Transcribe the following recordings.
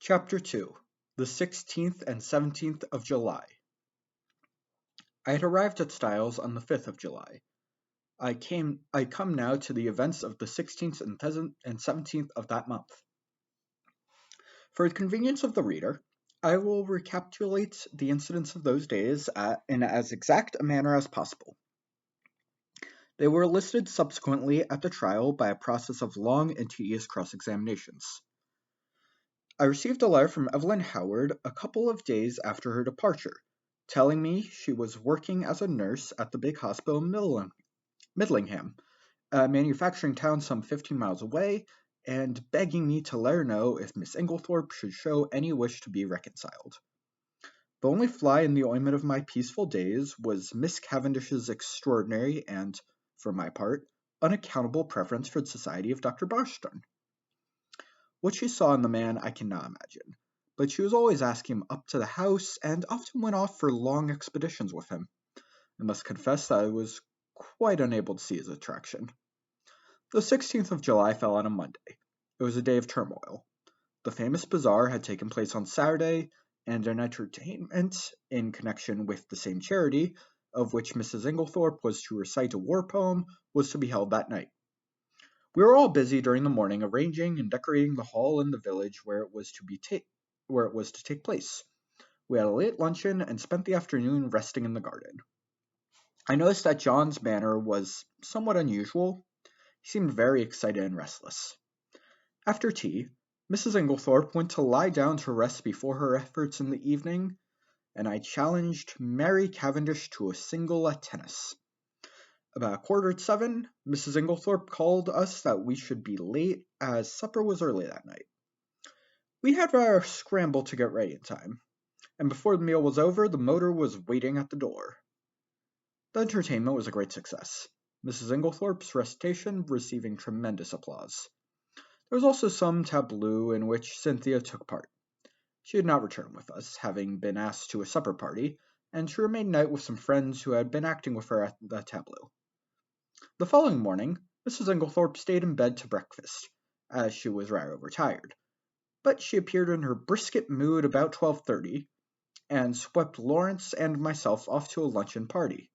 Chapter 2 The 16th and 17th of July. I had arrived at Styles on the 5th of July. I come now to the events of the 16th and 17th of that month. For the convenience of the reader, I will recapitulate the incidents of those days in as exact a manner as possible. They were listed subsequently at the trial by a process of long and tedious cross-examinations. I received a letter from Evelyn Howard a couple of days after her departure, telling me she was working as a nurse at the big hospital in Midlingham, a manufacturing town some 15 miles away, and begging me to let her know if Miss Inglethorpe should show any wish to be reconciled. The only fly in the ointment of my peaceful days was Miss Cavendish's extraordinary and, for my part, unaccountable preference for the society of Dr. Barstone. What she saw in the man I cannot imagine, but she was always asking him up to the house, and often went off for long expeditions with him. I must confess that I was quite unable to see his attraction. The 16th of July fell on a Monday. It was a day of turmoil. The famous bazaar had taken place on Saturday, and an entertainment in connection with the same charity, of which Mrs. Inglethorpe was to recite a war poem, was to be held that night. We were all busy during the morning arranging and decorating the hall in the village where it was to take place. We had a late luncheon and spent the afternoon resting in the garden. I noticed that John's manner was somewhat unusual. He seemed very excited and restless. After tea, Mrs. Inglethorpe went to lie down to rest before her efforts in the evening, and I challenged Mary Cavendish to a single at tennis. About 7:15, Mrs. Inglethorpe called us that we should be late, as supper was early that night. We had rather scrambled to get ready in time, and before the meal was over, the motor was waiting at the door. The entertainment was a great success, Mrs. Inglethorpe's recitation receiving tremendous applause. There was also some tableau in which Cynthia took part. She did not return with us, having been asked to a supper party, and she remained night with some friends who had been acting with her at the tableau. The following morning, Mrs. Inglethorpe stayed in bed to breakfast, as she was rather overtired, but she appeared in her briskest mood about 12:30, and swept Lawrence and myself off to a luncheon party.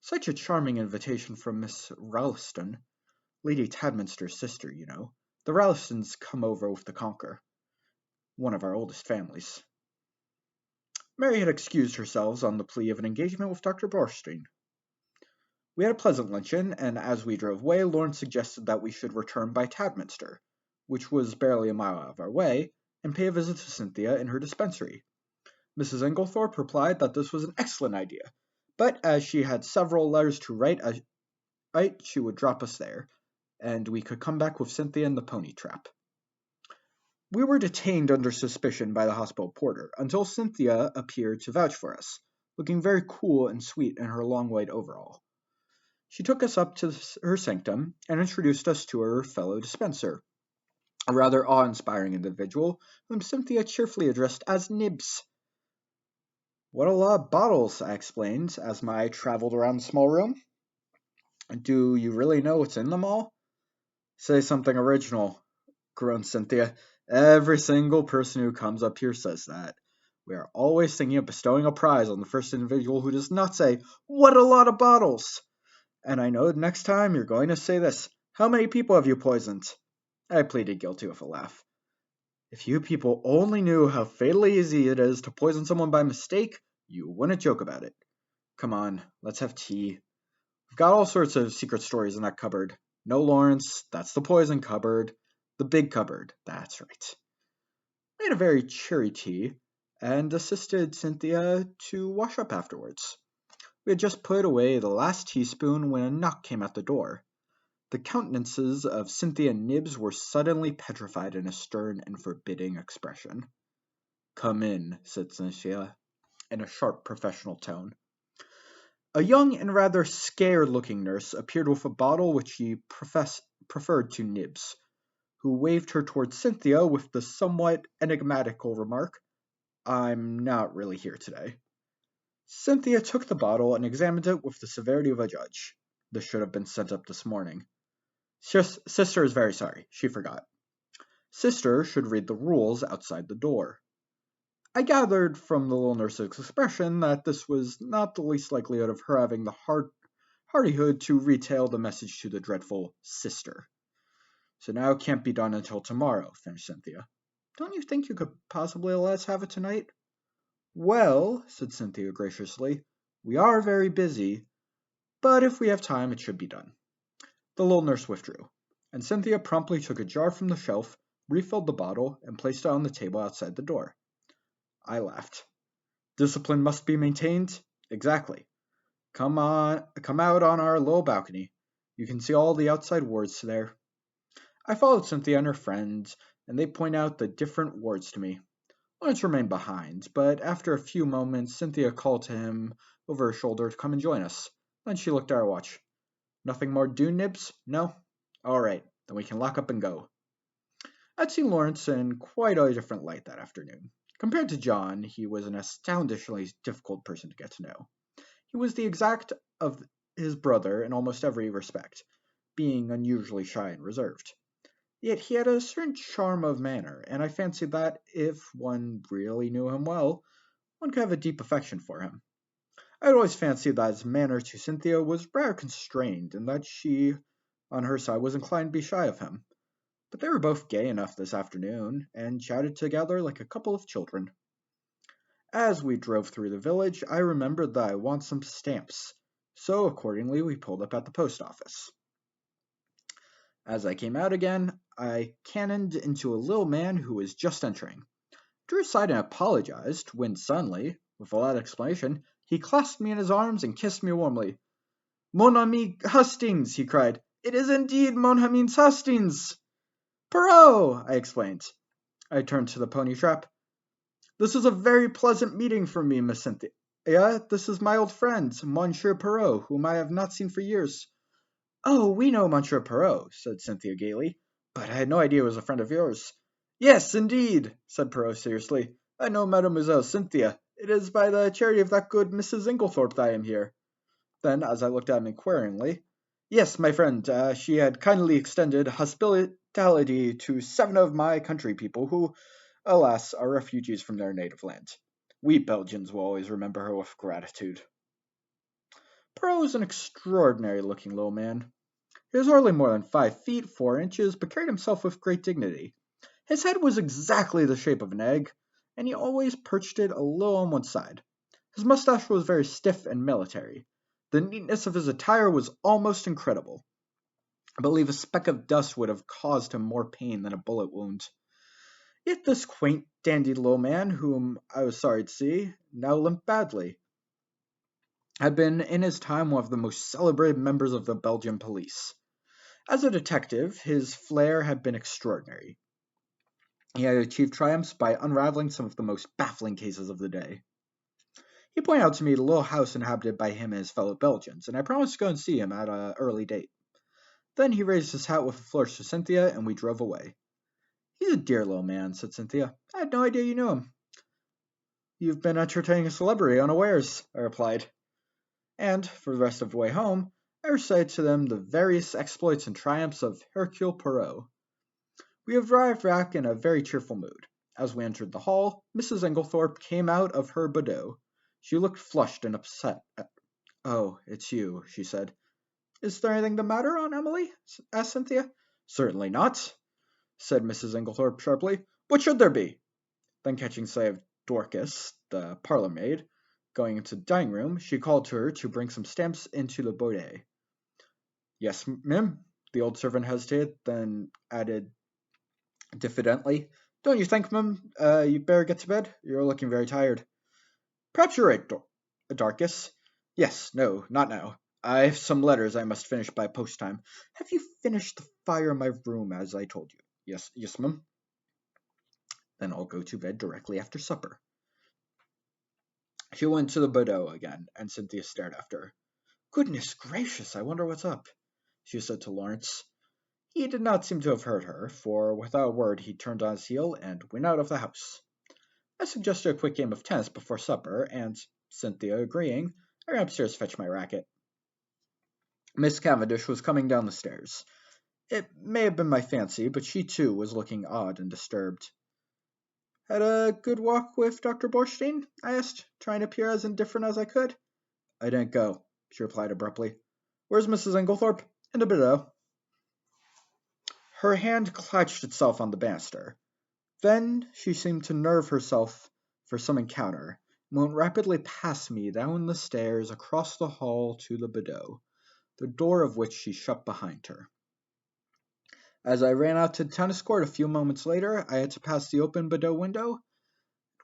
Such a charming invitation from Miss Ralston, Lady Tadminster's sister, you know. The Ralstons come over with the Conqueror, one of our oldest families. Mary had excused herself on the plea of an engagement with Dr. Barstone. We had a pleasant luncheon, and as we drove away, Lawrence suggested that we should return by Tadminster, which was barely a mile out of our way, and pay a visit to Cynthia in her dispensary. Mrs. Inglethorpe replied that this was an excellent idea, but as she had several letters to write, she would drop us there, and we could come back with Cynthia in the pony trap. We were detained under suspicion by the hospital porter, until Cynthia appeared to vouch for us, looking very cool and sweet in her long white overall. She took us up to her sanctum, and introduced us to her fellow dispenser, a rather awe-inspiring individual, whom Cynthia cheerfully addressed as Nibs. "What a lot of bottles," I explained, as I traveled around the small room. "Do you really know what's in them all?" "Say something original," groaned Cynthia. "Every single person who comes up here says that. We are always thinking of bestowing a prize on the first individual who does not say, 'What a lot of bottles!' And I know next time you're going to say this. How many people have you poisoned?" I pleaded guilty with a laugh. "If you people only knew how fatally easy it is to poison someone by mistake, you wouldn't joke about it. Come on, let's have tea. We've got all sorts of secret stories in that cupboard. No, Lawrence, that's the poison cupboard. The big cupboard, that's right." We had a very cheery tea, and assisted Cynthia to wash up afterwards. We had just put away the last teaspoon when a knock came at the door. The countenances of Cynthia and Nibs were suddenly petrified in a stern and forbidding expression. "Come in," said Cynthia, in a sharp professional tone. A young and rather scared-looking nurse appeared with a bottle which she preferred to Nibs, who waved her towards Cynthia with the somewhat enigmatical remark, "I'm not really here today." Cynthia took the bottle and examined it with the severity of a judge. "This should have been sent up this morning. Sister is very sorry. She forgot." Sister should read the rules outside the door. I gathered from the little nurse's expression that this was not the least likelihood of her having the hardihood to retail the message to the dreadful sister. So now it can't be done until tomorrow, finished Cynthia. Don't you think you could possibly let us have it tonight? Well, said Cynthia graciously, we are very busy, but if we have time, it should be done. The little nurse withdrew, and Cynthia promptly took a jar from the shelf, refilled the bottle, and placed it on the table outside the door. I laughed. Discipline must be maintained? Exactly. Come out on our little balcony. You can see all the outside wards there. I followed Cynthia and her friends, and they point out the different wards to me. Lawrence remained behind, but after a few moments, Cynthia called to him over her shoulder to come and join us. Then she looked at her watch. Nothing more to do, Nibs? No? All right, then we can lock up and go. I'd seen Lawrence in quite a different light that afternoon. Compared to John, he was an astoundingly difficult person to get to know. He was the exact of his brother in almost every respect, being unusually shy and reserved. Yet he had a certain charm of manner, and I fancied that, if one really knew him well, one could have a deep affection for him. I had always fancied that his manner to Cynthia was rather constrained, and that she, on her side, was inclined to be shy of him. But they were both gay enough this afternoon, and chatted together like a couple of children. As we drove through the village, I remembered that I wanted some stamps, so accordingly we pulled up at the post office. As I came out again, I cannoned into a little man who was just entering. Drew aside and apologized, when suddenly, with a loud exclamation, he clasped me in his arms and kissed me warmly. "Mon ami Hustings!" he cried. "It is indeed mon ami Hustings!" "Perrault!" I explained. I turned to the pony trap. "This is a very pleasant meeting for me, Miss Cynthia. This is my old friend, Monsieur Perrault, whom I have not seen for years." "Oh, we know Monsieur Perrault," said Cynthia gaily, "but I had no idea he was a friend of yours." "Yes, indeed," said Perrault seriously. "I know Mademoiselle Cynthia. It is by the charity of that good Mrs. Inglethorpe that I am here." Then, as I looked at him inquiringly, "Yes, my friend, she had kindly extended hospitality to 7 of my country people who, alas, are refugees from their native land. We Belgians will always remember her with gratitude." Perrault was an extraordinary-looking little man. He was hardly more than 5 feet 4 inches, but carried himself with great dignity. His head was exactly the shape of an egg, and he always perched it a little on one side. His mustache was very stiff and military. The neatness of his attire was almost incredible. I believe a speck of dust would have caused him more pain than a bullet wound. Yet this quaint, dandy little man, whom I was sorry to see, now limped badly, had been in his time one of the most celebrated members of the Belgian police. As a detective, his flair had been extraordinary. He had achieved triumphs by unraveling some of the most baffling cases of the day. He pointed out to me the little house inhabited by him and his fellow Belgians, and I promised to go and see him at an early date. Then he raised his hat with a flourish to Cynthia, and we drove away. "He's a dear little man," said Cynthia. "I had no idea you knew him." "You've been entertaining a celebrity unawares," I replied. And, for the rest of the way home, I recited to them the various exploits and triumphs of Hercule Poirot. We arrived back in a very cheerful mood. As we entered the hall, Mrs. Inglethorpe came out of her boudoir. She looked flushed and upset. "Oh, it's you," she said. "Is there anything the matter, Aunt Emily?" asked Cynthia. "Certainly not," said Mrs. Inglethorpe sharply. "What should there be?" Then catching sight of Dorcas, the parlour-maid, going into the dining room, she called to her to bring some stamps into the boudoir. "Yes, ma'am." The old servant hesitated, then added diffidently, "Don't you think, ma'am, you'd better get to bed? You're looking very tired." "Perhaps you're right, Dorcas. Yes, no, not now. I have some letters I must finish by post time. Have you finished the fire in my room, as I told you?" Yes, ma'am." "Then I'll go to bed directly after supper." She went to the boudoir again, and Cynthia stared after her. "Goodness gracious, I wonder what's up," she said to Lawrence. He did not seem to have heard her, for without a word he turned on his heel and went out of the house. I suggested a quick game of tennis before supper, and, Cynthia agreeing, I ran upstairs to fetch my racket. Miss Cavendish was coming down the stairs. It may have been my fancy, but she too was looking odd and disturbed. "Had a good walk with Dr. Borstein?" I asked, trying to appear as indifferent as I could. "I didn't go," she replied abruptly. "Where's Mrs. Inglethorpe?" "In the biddo." Her hand clutched itself on the banister. Then she seemed to nerve herself for some encounter, and went rapidly past me down the stairs across the hall to the bidou, the door of which she shut behind her. As I ran out to the tennis court a few moments later, I had to pass the open bidou window, and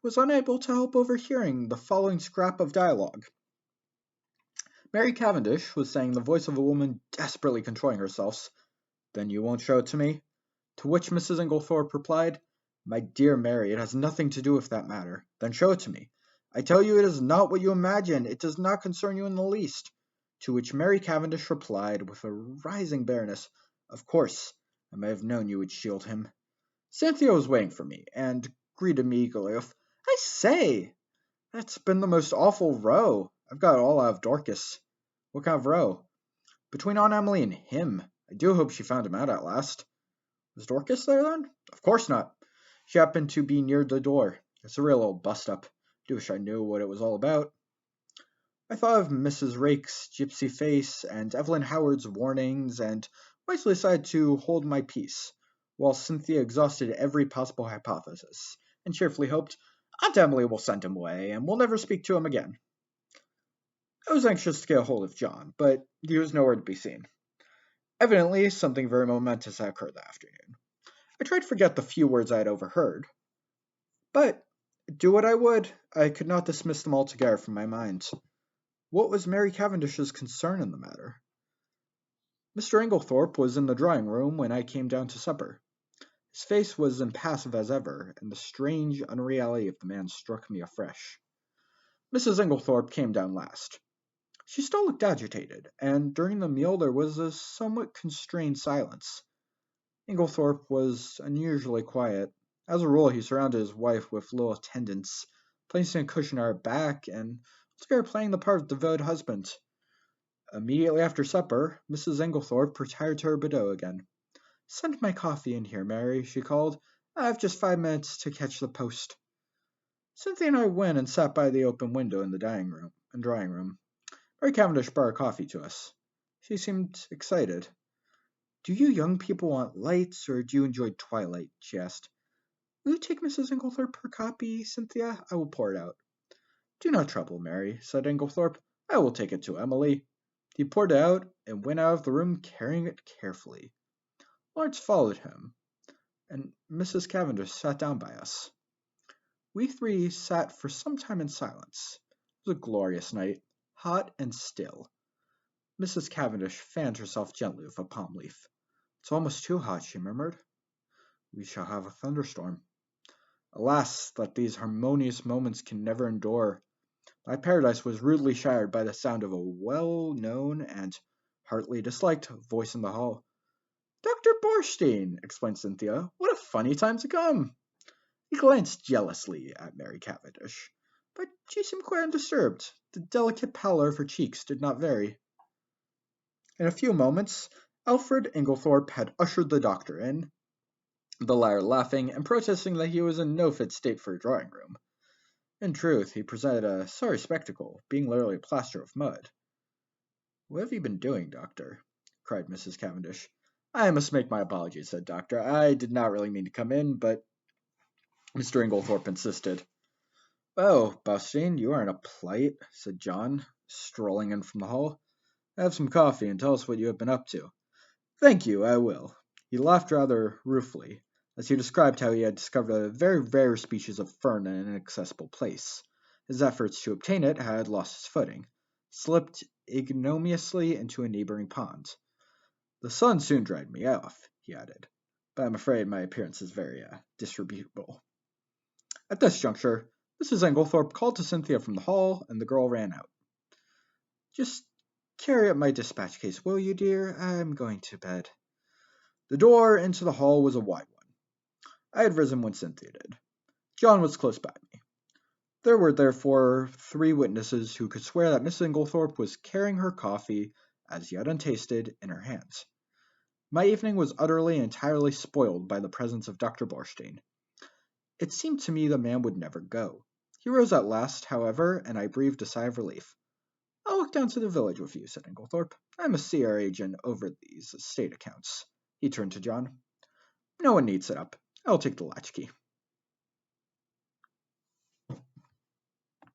was unable to help overhearing the following scrap of dialogue. Mary Cavendish was saying in the voice of a woman desperately controlling herself, "Then you won't show it to me?" To which Mrs. Inglethorpe replied, "My dear Mary, it has nothing to do with that matter. Then show it to me. I tell you it is not what you imagine. It does not concern you in the least." To which Mary Cavendish replied, with a rising bareness, "Of course, I may have known you would shield him." Cynthia was waiting for me, and greeted me eagerly with, "I say, that's been the most awful row. I've got it all out of Dorcas." "What kind of row?" "Between Aunt Emily and him. I do hope she found him out at last." "Was Dorcas there, then?" "Of course not. She happened to be near the door. It's a real old bust-up. Do wish I knew what it was all about." I thought of Mrs. Rake's gypsy face and Evelyn Howard's warnings, and wisely decided to hold my peace, while Cynthia exhausted every possible hypothesis, and cheerfully hoped, "Aunt Emily will send him away, and we'll never speak to him again." I was anxious to get a hold of John, but he was nowhere to be seen. Evidently, something very momentous had occurred that afternoon. I tried to forget the few words I had overheard, but, do what I would, I could not dismiss them altogether from my mind. What was Mary Cavendish's concern in the matter? Mr. Inglethorpe was in the drawing-room when I came down to supper. His face was impassive as ever, and the strange unreality of the man struck me afresh. Mrs. Inglethorpe came down last. She still looked agitated, and during the meal there was a somewhat constrained silence. Inglethorpe was unusually quiet. As a rule, he surrounded his wife with little attendants, placing a cushion at her back, and altogether playing the part of devoted husband. Immediately after supper, Mrs. Inglethorpe retired to her bidou again. "Send my coffee in here, Mary," she called. "I have just 5 minutes to catch the post." Cynthia and I went and sat by the open window in the drawing room. Mary Cavendish brought coffee to us. She seemed excited. "Do you young people want lights, or do you enjoy twilight?" she asked. "Will you take Mrs. Inglethorpe her copy, Cynthia? I will pour it out." "Do not trouble, Mary," said Inglethorpe. "I will take it to Emily." He poured it out, and went out of the room carrying it carefully. Lawrence followed him, and Mrs. Cavendish sat down by us. We three sat for some time in silence. It was a glorious night, hot and still. Mrs. Cavendish fanned herself gently with a palm leaf. "It's almost too hot," she murmured. "We shall have a thunderstorm." Alas, that these harmonious moments can never endure. My paradise was rudely shattered by the sound of a well-known and heartily disliked voice in the hall. "Dr. Borstein!" exclaimed Cynthia. "What a funny time to come!" He glanced jealously at Mary Cavendish, but she seemed quite undisturbed. The delicate pallor of her cheeks did not vary. In a few moments, Alfred Inglethorpe had ushered the doctor in, the latter laughing and protesting that he was in no fit state for a drawing-room. In truth, he presented a sorry spectacle, being literally plastered with mud. "What have you been doing, Doctor?" cried Mrs. Cavendish. "I must make my apologies," said Doctor. "I did not really mean to come in, but—" Mr. Inglethorpe insisted. "Oh, Borstein, you are in a plight," said John, strolling in from the hall. "Have some coffee and tell us what you have been up to." "Thank you, I will." He laughed rather ruefully, as he described how he had discovered a very rare species of fern in an inaccessible place. His efforts to obtain it had lost his footing, slipped ignominiously into a neighboring pond. "The sun soon dried me off," he added, "but I'm afraid my appearance is very disreputable." At this juncture, Mrs. Inglethorpe called to Cynthia from the hall, and the girl ran out. "Just carry up my dispatch case, will you, dear? I'm going to bed." The door into the hall was a wide one. I had risen when Cynthia did. John was close by me. There were therefore 3 witnesses who could swear that Miss Inglethorpe was carrying her coffee, as yet untasted, in her hands. My evening was utterly and entirely spoiled by the presence of Dr. Borstein. It seemed to me the man would never go. He rose at last, however, and I breathed a sigh of relief. "I'll walk down to the village with you," said Inglethorpe. "I must see our agent over these estate accounts." He turned to John. "No one needs it up. I'll take the latchkey."